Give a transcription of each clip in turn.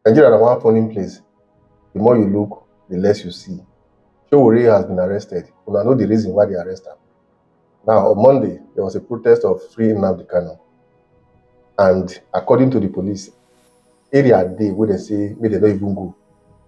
Nigeria is one funny place. The more you look, the less you see. Sowore has been arrested. You know the reason why they arrested him. Now, on Monday, there was a protest of free Nnamdi Kanu. And according to the police, area day where they say, may they not even go.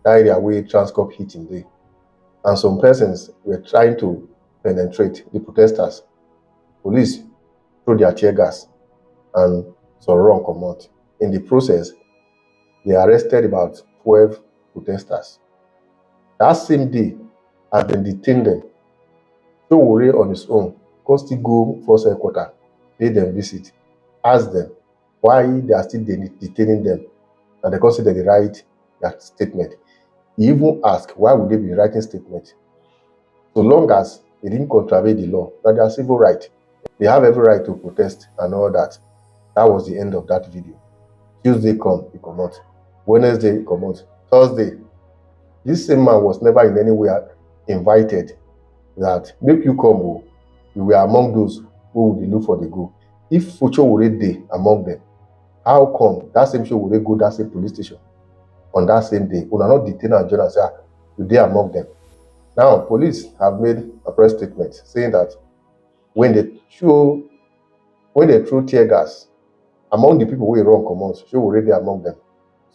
That area where Transcorp hit in day. And some persons were trying to penetrate the protesters. Police threw their tear gas and some run come out. In the process, they arrested about 12 protesters. That same day, as they detained them, Sowore on his own, go still go force headquarters, pay them visit, ask them why they are still detaining them, and they consider they write that statement. He even asked why would they be writing statement? So long as they didn't contravene the law, that they are civil right. They have every right to protest and all that. That was the end of that video. Tuesday come, he come out. Wednesday, he come out. Thursday, this same man was never in any way invited that make you come. Oh, we were among those who would look for the go. If Sowore dey among them, how come that same Sowore go that same police station on that same day? Una not detain and join and say, you dey among them. Now, police have made a press statement saying that when they throw tear gas among the people who run comot, Sowore dey among them.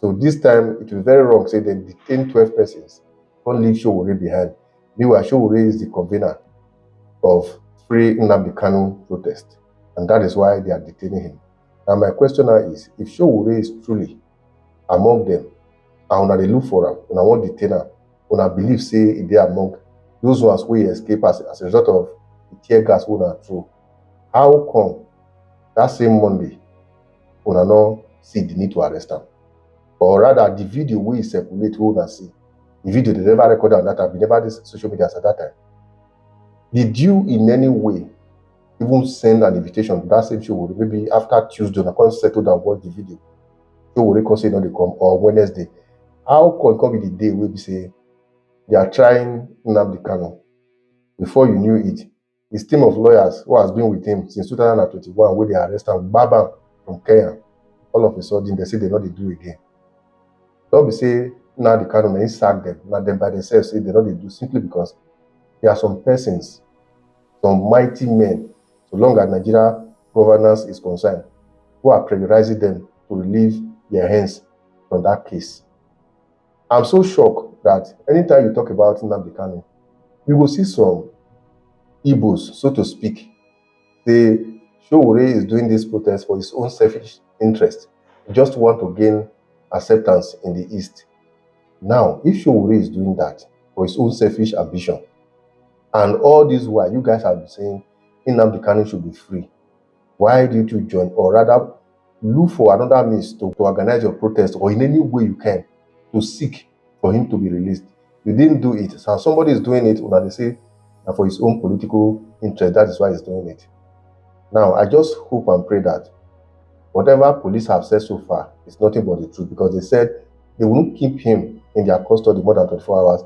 So this time it will be very wrong say they detain 12 persons, don't leave Sowore behind. Meanwhile, Sowore is the convener of free Nnamdi Kanu protest, and that is why they are detaining him. Now my question now is, if Sowore is truly among them, and una dey look for him, una wan detain am, una believe say he dey among those ones who escape as a result of the tear gas wey una throw, how come that same Monday una no see the need to arrest him? Or rather, the video wey circulate wey una see, the video they never recorded on that time, they never did social media at that time. Did you in any way even send an invitation to that same Sowore? Maybe after Tuesday, I can't settle down watch the video. Sowore can say no, they come, or Wednesday. How can be the day where we say they are trying Nnamdi Kanu? Before you knew it, his team of lawyers who has been with him since 2021, where they arrest him, Baba from Kenya, all of a sudden they say they know they do again. Don't be say Nnamdi Kanu may sack them, not them by themselves say they know they do, simply because there are some persons, some mighty men, so long as Nigeria governance is concerned, who are pressurizing them to relieve their hands from that case. I'm so shocked that anytime you talk about Nnamdi Kanu, we will see some Igbos, so to speak, say Sowore is doing this protest for his own selfish interest. He just want to gain acceptance in the East. Now, if Sowore is doing that for his own selfish ambition, and all this while you guys have been saying Nnamdi Kanu should be free, why did you join, or rather look for another means to organize your protest, or in any way you can to seek for him to be released? You didn't do it. So somebody is doing it, when they say for his own political interest, that is why he's doing it. Now, I just hope and pray that whatever police have said so far is nothing but the truth, because they said they won't keep him in their custody more than 24 hours.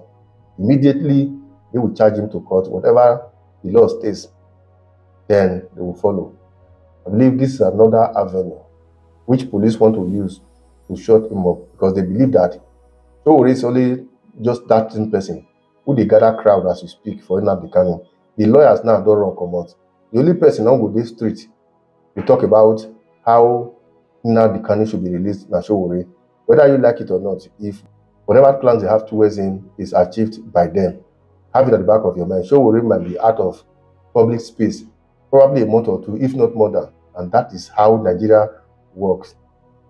Immediately, they will charge him to court. Whatever the law states, then they will follow. I believe this is another avenue which police want to use to shut him up, because they believe that Sowore is only just that same person who they gather crowd as you speak for Nnamdi Kanu. The lawyers now don't run come out. The only person on the street we talk about how Nnamdi Kanu should be released na Sowore. Whether you like it or not, if whatever plans they have towards him is achieved by them, have it at the back of your mind. Sowore might be out of public space probably a month or two, if not more than, and that is how Nigeria works.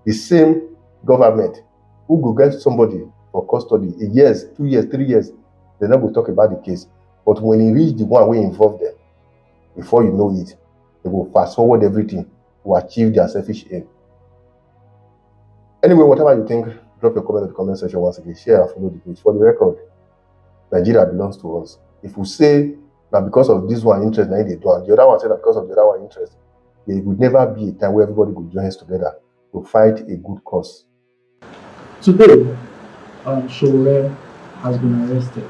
The same government who go get somebody for custody a years, 2 years, 3 years, they not go talk about the case. But when he reach the one who involve them, before you know it, they will fast forward everything to achieve their selfish aim. Anyway, whatever you think, drop your comment in the comment section once again. Share and follow the page. For the record, Nigeria belongs to us. If we say that because of this one interest, now they do, and the other one say that because of the other one interest, there would never be a time where everybody would join hands together to fight a good cause. Today, Sowore has been arrested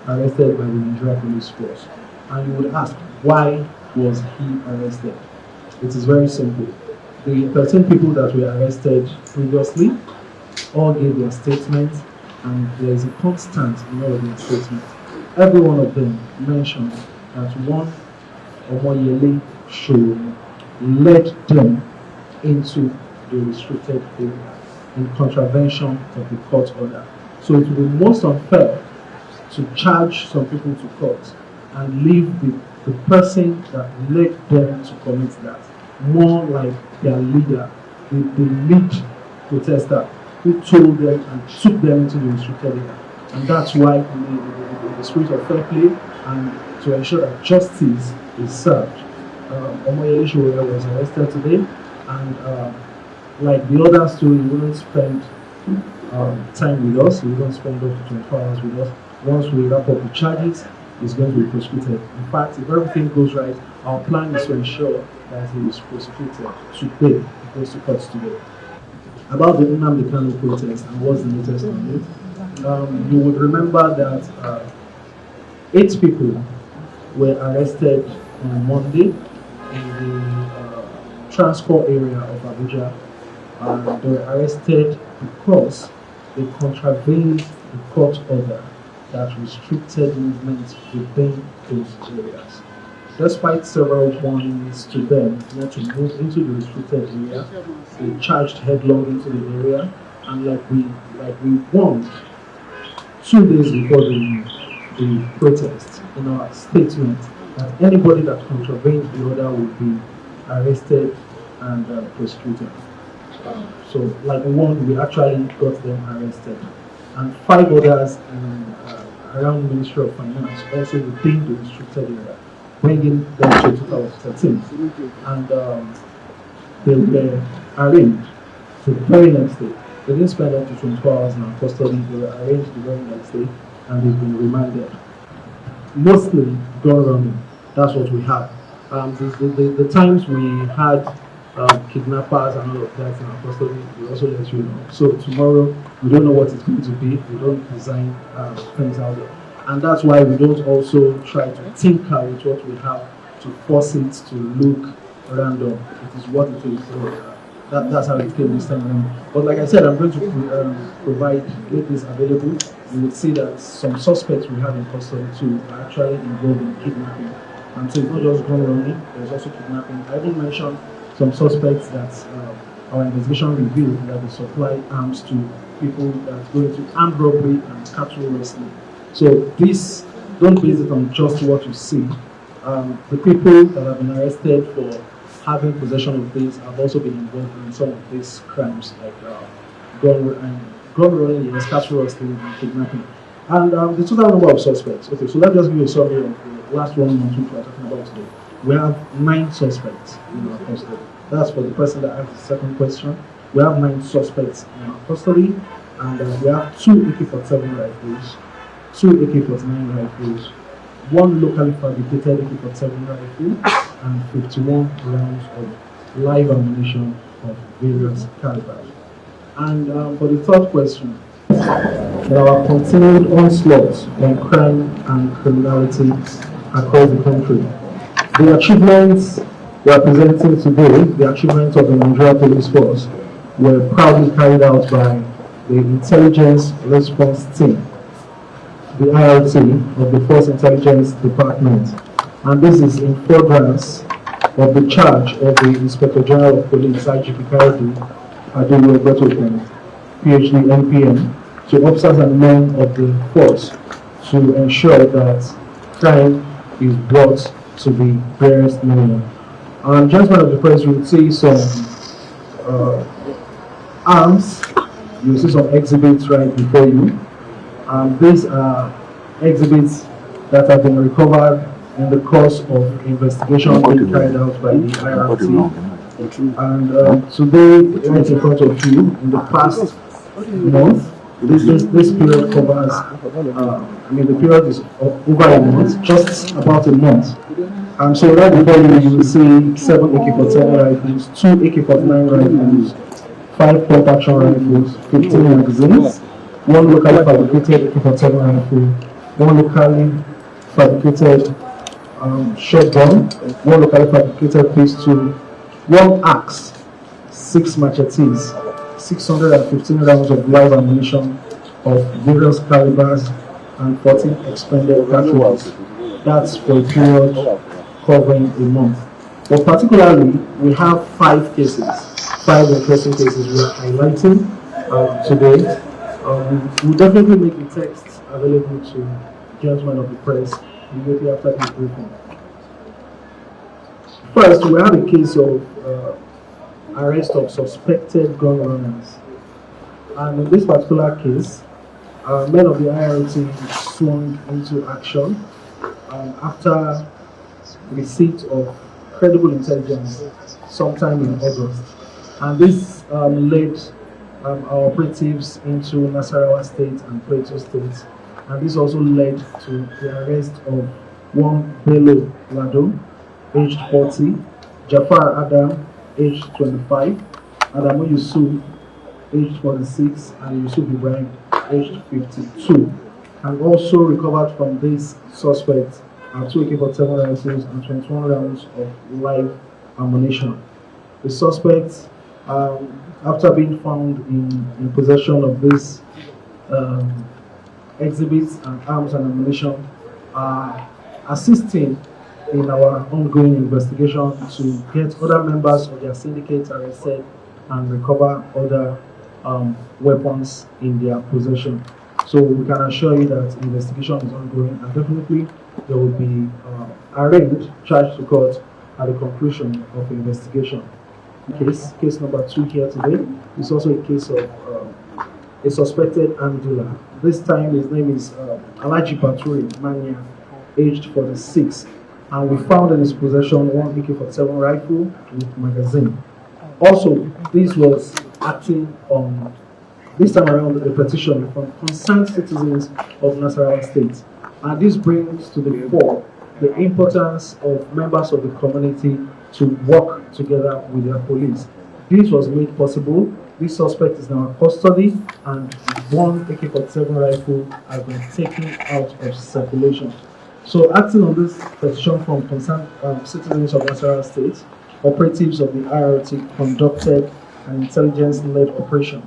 by the Nigeria Police Force. And you would ask, why was he arrested? It is very simple. The 13 people that were arrested previously all gave their statements, and there is a constant in all of their statements. Every one of them mentioned that one omoyele show led them into the restricted area in contravention of the court order. So it would be most unfair to charge some people to court and leave the person that led them to commit that more like their leader, the lead protester who told them and took them into the restricted area. And that's why in the spirit of fair play and to ensure that justice is served, Omoyele Sowore was arrested today, and like the other story, he wouldn't spend time with us, he wouldn't spend up to 24 hours with us. Once we wrap up the charges, he's going to be prosecuted. In fact, if everything goes right, our plan is to ensure that he is prosecuted today. He goes to court today. About the Nnamdi Kanu protest and what's the latest on it, you would remember that 8 people were arrested on Monday in the Transcorp area of Abuja. They were arrested because they contravened the court order that restricted movement within those areas. Despite several warnings to them not to move into the restricted area, they charged headlong into the area, and like we warned 2 days before the protest in our statement that anybody that contravenes the order will be arrested and prosecuted. So, like one, we actually got them arrested, and 5 others around the Ministry of Finance also within the restricted area, bringing them to 2013. And they were arraigned the very next day. They didn't spend up to 24 hours in our custody. They were arraigned the very next day, and they've been remanded. Mostly gun running. That's what we had. The times we had kidnappers and all of that in our custody, we also let you know. So tomorrow, we don't know what it's going to be. We don't design things out there. And that's why we don't also try to tinker with what we have to force it to look random. It is what it is. So that's how it came this time around. But like I said, I'm going to make this available. You will see that some suspects we have in custody too are actually involved in kidnapping. And so it's not just gun running, there's also kidnapping. I even mentioned some suspects that our investigation revealed that they supply arms to people that go into armed robbery and cattle wrestling. So this, don't base it on just what you see. The people that have been arrested for having possession of these have also been involved in some of these crimes like gun running, yes, cattle wrestling, and kidnapping. And the total number of suspects. Okay, so let's just give you a summary of the last 1 month which we are talking about today. We have 9 suspects in our custody. That's for the person that asked the second question. We have 9 suspects in our custody, and we have 2 AK-47 rifles, 2 AK-49 rifles, 1 locally fabricated AK-47 rifle, and 51 rounds of live ammunition of various calibers. And for the third question, our continued onslaught on crime and criminality across the country. The achievements we are presenting today, the achievements of the Nigeria Police Force, were proudly carried out by the Intelligence Response Team, the IRT of the Force Intelligence Department. And this is in furtherance of the charge of the Inspector General of Police, IGP Kayode Adeluwa, PhD, NPM, to officers and men of the force to ensure that crime is brought to the barest minimum. Gentlemen of the press, you will see some arms, you will see some exhibits right before you. These are exhibits that have been recovered in the course of investigation being carried out by the IRT. And today, right in front of you, in the past month, this period covers, the period is over a month, just about a month. So right before you will see 7 AK-47 rifles, 2 AK-49 rifles, 5 pump action rifles, 15 magazines, 1 locally fabricated AK-47 rifle, 1 locally fabricated shotgun, 1 locally fabricated pistol, 1 axe, 6 machetes, 6 615 rounds of live ammunition of various calibers, and 14 expended cartridges. That's for a period covering a month. But particularly, we have 5 interesting cases we are highlighting today. We'll definitely make the text available to gentlemen of the press immediately after this briefing. First, we have a case of arrest of suspected gun runners. And in this particular case, men of the IRT swung into action after receipt of credible intelligence sometime in August. And this led our operatives into Nasarawa State and Plateau State. And this also led to the arrest of one Bello Lado, aged 40, Jafar Adam, aged 25, Adamu Yusuf, aged 46, and Yusuf Ibrahim, aged 52. And also recovered from this suspect 2 AK-47 rifles and 21 rounds of live ammunition. The suspect, after being found in possession of these exhibits and arms and ammunition, are assisting in our ongoing investigation to get other members of their syndicate arrested and recover other weapons in their possession. So we can assure you that investigation is ongoing, and definitely there will be arraigned, charged to court at the conclusion of the investigation. Case number 2 here today is also a case of a suspected armed dealer. This time his name is Alaji Baturi Mania, aged 46, and we found in his possession one AK-47 rifle with magazine. Also, this was acting on, this time around, a petition from concerned citizens of Nasarawa State. And this brings to the fore the importance of members of the community to work together with their police. This was made possible. This suspect is now in custody, and one AK-47 rifle has been taken out of circulation. So, acting on this petition from concerned citizens of Nasarawa State, operatives of the IRT conducted an intelligence-led operation,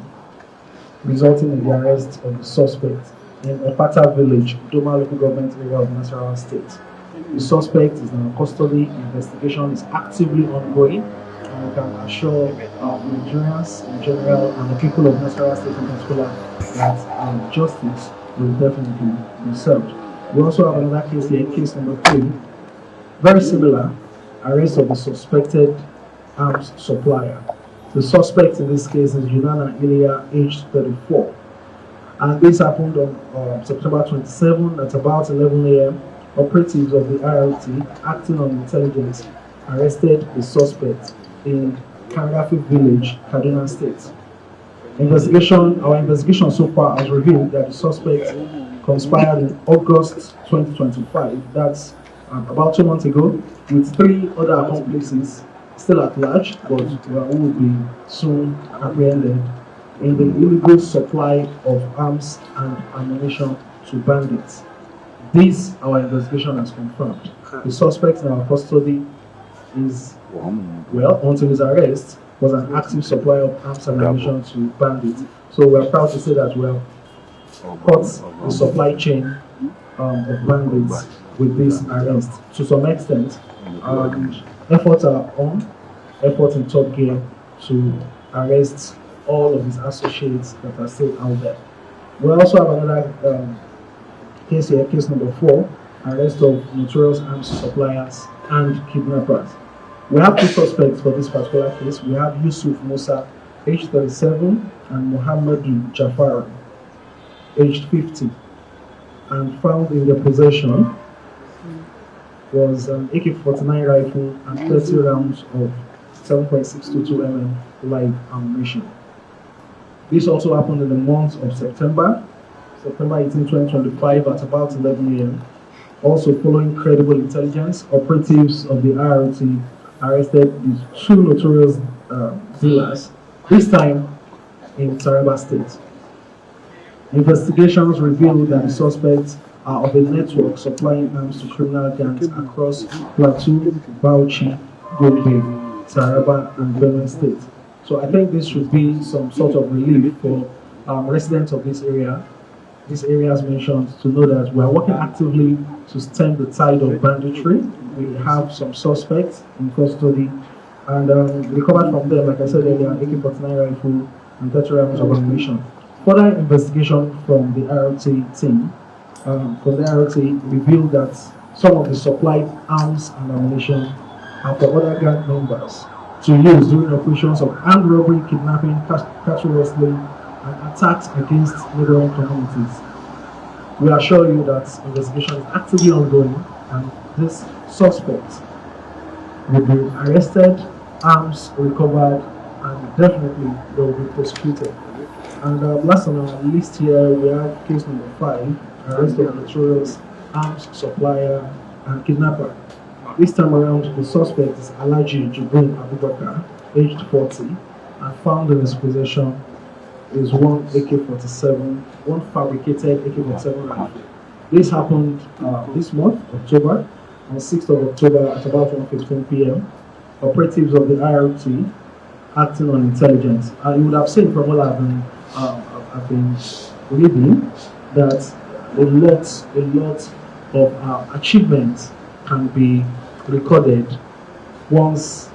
resulting in the arrest of the suspect in Epata village, Doma local government area of Nasarawa State. The suspect is now in custody. Investigation is actively ongoing, and we can assure Nigerians in general and the people of Nasarawa State in particular that justice will definitely be served. We also have another case here, case number 3, very similar, arrest of the suspected arms supplier. The suspect in this case is Yunana Ilya, aged 34. And this happened on September 27 at about 11 a.m. Operatives of the IRT, acting on intelligence, arrested the suspect in Kangafi village, Kaduna State. Our investigation so far has revealed that the suspect conspired in August 2025, that's about 2 months ago, with 3 other accomplices still at large, but who will be soon apprehended, in the illegal supply of arms and ammunition to bandits. This our investigation has confirmed. The suspect in our custody is, well, until his arrest, was an active supplier of arms and ammunition to bandits. So we are proud to say that we have cut the supply chain of bandits with this arrest. To some extent, efforts are on, efforts in top gear to arrest all of his associates that are still out there. We also have another case here, case number 4, arrest of notorious arms suppliers and kidnappers. We have 2 suspects for this particular case. We have Yusuf Musa, aged 37, and Muhammadu Jafar, aged 50. And found in their possession was an AK-49 rifle and 30 rounds of 7.622 mm live ammunition. This also happened in the month of September 18, 2025 at about 11 a.m. Also, following credible intelligence, operatives of the IRT arrested these 2 notorious dealers, this time in Taraba State. Investigations revealed that the suspects are of a network supplying arms to criminal gangs across Plateau, Bauchi, Gombe, Taraba, and Benue State. So I think this should be some sort of relief for residents of this area, these areas mentioned, to know that we are working actively to stem the tide of banditry. We have some suspects in custody, and recovered from them, like I said earlier, AK-49 rifle and 30 rounds of ammunition. Further investigation from the RLT team, revealed that some of the supplied arms and ammunition are for other gang members to use during operations of armed robbery, kidnapping, cattle rustling, and attacks against neighboring communities. We assure you that investigation is actively ongoing, and this suspect will be arrested, arms recovered, and definitely they will be prosecuted. And last on our list here, we have case number 5, arrest of notorious arms supplier and kidnapper. This time around, the suspect is Alhaji Jibrin Abubakar, aged 40, and found in his possession is one AK-47, one fabricated AK-47 rifle. This happened this month, October, on 6th of October at about 1:15 p.m. Operatives of the IRT acting on intelligence. You would have seen from what I've been reading that a lot of achievements can be recorded once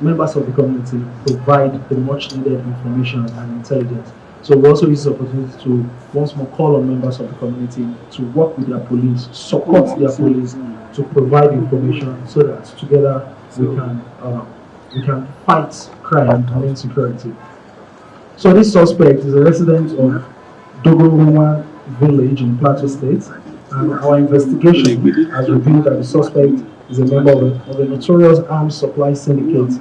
members of the community provide the much needed information and intelligence. So we also use this opportunity to once more call on members of the community to work with their police, support their police to provide information so that together we can fight crime and insecurity. So this suspect is a resident of Dogoroma village in Plateau State, and our investigation has revealed that the suspect is a member of a notorious arms supply syndicate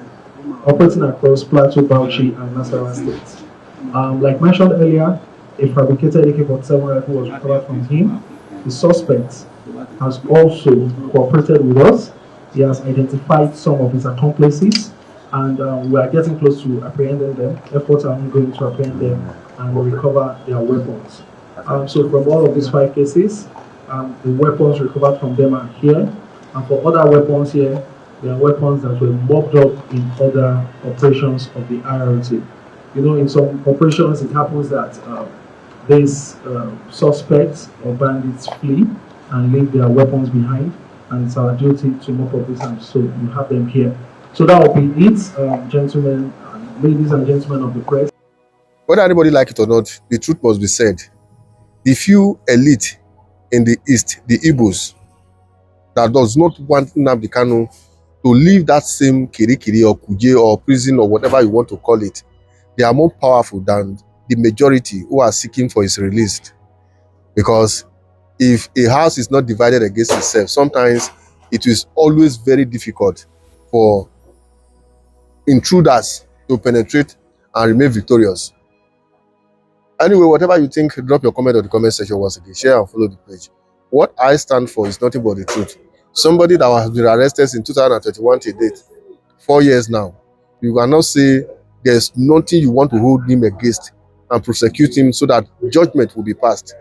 operating across Plateau, Bauchi, and Nasarawa states. Like mentioned earlier, a fabricated AK-47 rifle was recovered from him. The suspect has also cooperated with us. He has identified some of his accomplices, and we are getting close to apprehending them. Efforts are ongoing to apprehend them and recover their weapons. So from all of these 5 cases, the weapons recovered from them are here. And for other weapons here, they are weapons that were mobbed up in other operations of the IRT. You know, in some operations, it happens that these suspects or bandits flee and leave their weapons behind, and it's our duty to mop up these arms. So you have them here. So that will be it, gentlemen, ladies and gentlemen of the press. Whether anybody like it or not, the truth must be said. The few elite in the East, the Igbos, that does not want Nnamdi Kanu to leave that same kirikiri or kuje or prison or whatever you want to call it, they are more powerful than the majority who are seeking for his release. Because if a house is not divided against itself, sometimes it is always very difficult for intruders to penetrate and remain victorious. Anyway, whatever you think, drop your comment on the comment section once again. Share and follow the page. What I stand for is nothing but the truth. Somebody that has been arrested in 2021 to date, 4 years now, you cannot say there's nothing you want to hold him against and prosecute him so that judgment will be passed.